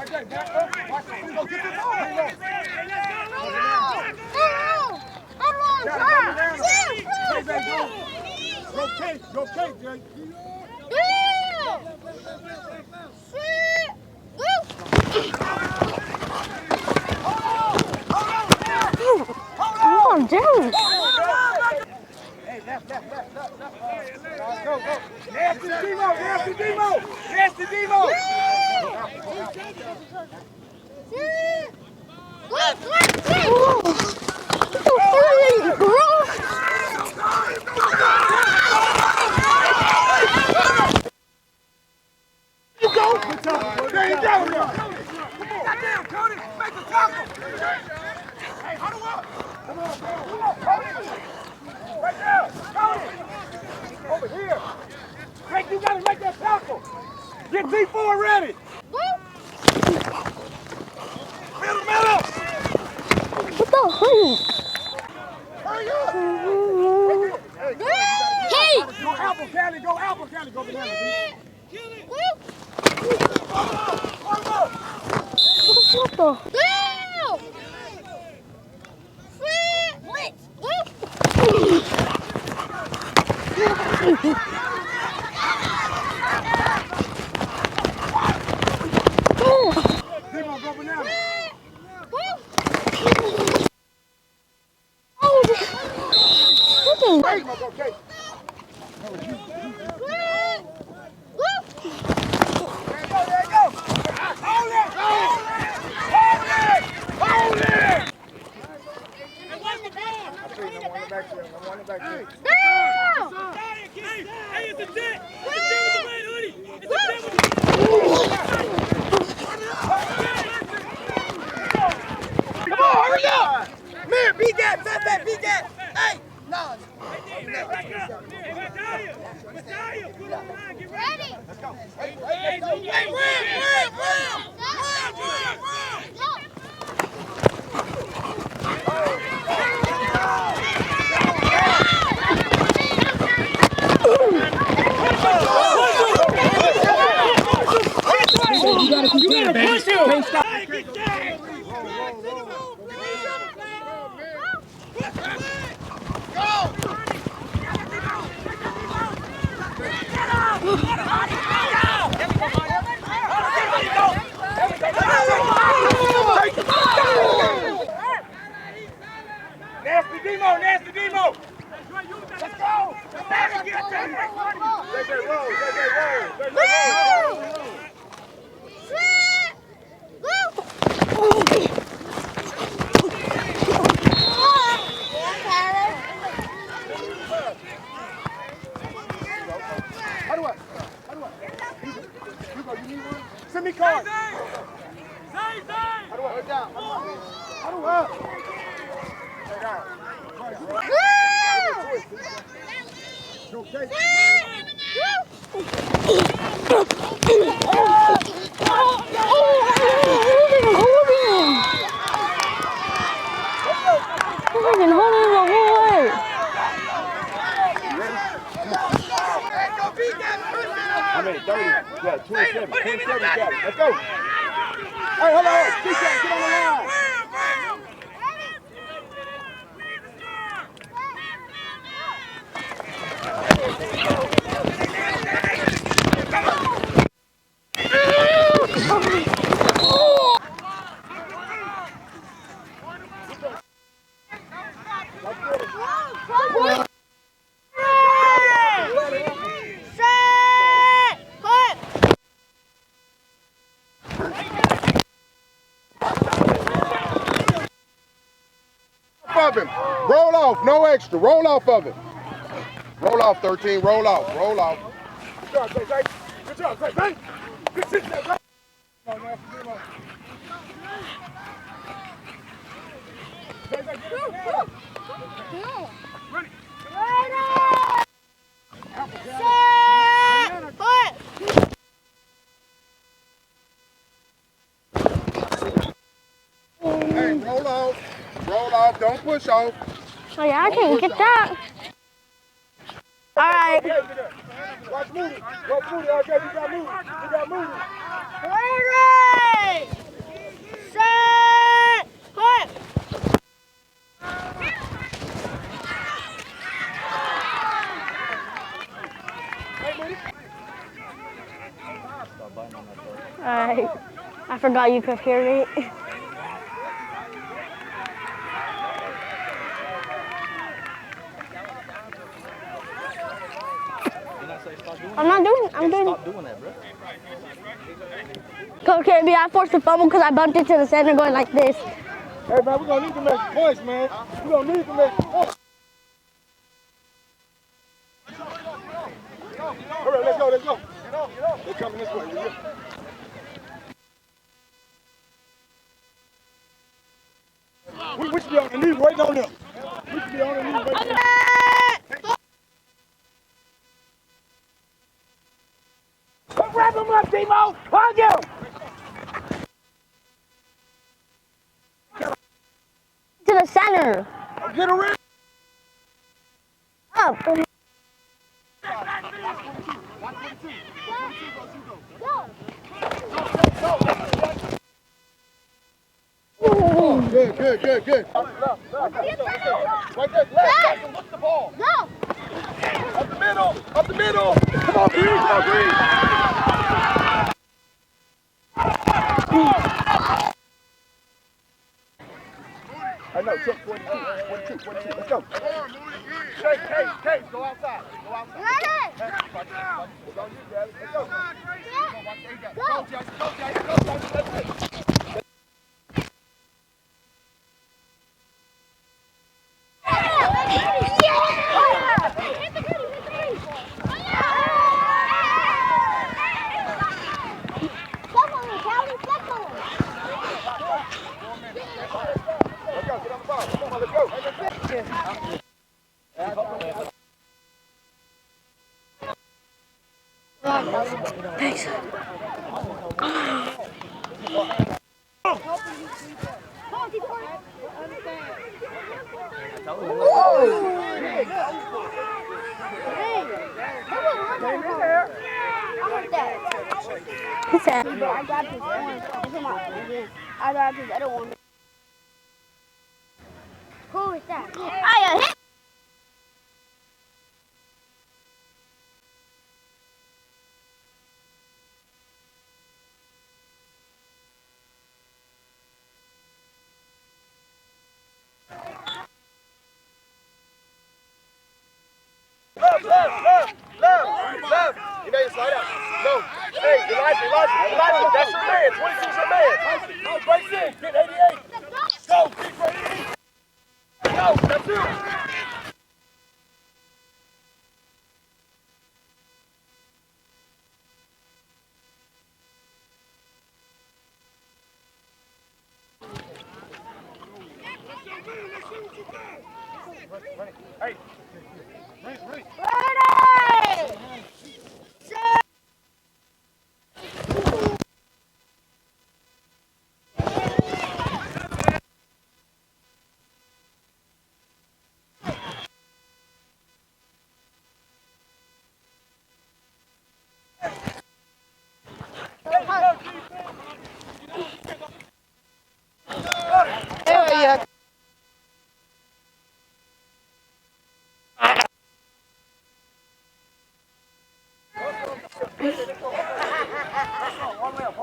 Okay, back up. Watch it. Go get the ball. Go Kate, Jay. Come on, dude. Hey, left. Go. Nasty Demo. There you go. Goddamn, Cody, make the tackle. Hey, huddle up. Come on, Cody. Right there, Cody. Over here. Frank, you gotta make that tackle. Get T4 ready. Middle. What the hell? Hurry up. Hey! Go Apple County, go banana. Hold up. What the? Demo, go banana. Demo, go Kate. There you go. Hold it. I'm running back there. Hey, it's a jet! It's a jet with the red hoodie! It's a jet with the Come on, hurry up! Man, beat that. Hey, no. Messiah! Put on the line, get ready! Let's go. Hey, You gotta keep playing, baby. Can't stop. Nasty Demo. Let's go. Roll. How do I? You need one? Send me cards. How do I? Put down. How do I? Put down. Okay. I'm at 30. Yeah, 27. 27 got it. Let's go. Hey, hold on. Get on the line. Of him. Roll off, no extra. Roll off of him. Roll off, 13. Roll off. Good job, Zay. Good job, Zay. Good shit, Zay. Hey, roll off. Don't push off. Oh yeah, I can't get that. All right. Watch Moody. RJ, you got Moody. Alright. I forgot you could hear me. I'm doing. Stop doing that, bro. Coach KB, I forced the fumble because I bumped into the center going like this. Hey, man, we're going to need to make points, man. We're going to need to make points. All right, let's go. They're coming this way. We should be on the knees waiting on them. We should be on the knees waiting on them. Come wrap him up, Timo. Hug him. To the center. Get around. Up. Good. Right there, left. Look the ball. Go. Up the middle. Come on, Green. I know, check 42. Let's go. Case, go outside. Ready? It's on you, Daddy. Let's go. Go, Jackson. That's it. Let's go, get on the ball. Come on, let's go. Thanks. He said, I got this one. I got this other one. Who is that? I hit. Left. You know you slide out. No. Hey, Elijah. That's your man. 22's your man. Right there. Get 88. Go. Keep right in. Go. That's it. Hey. Ready.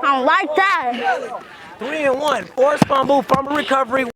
I don't like that. 3-1. Forced fumble recovery.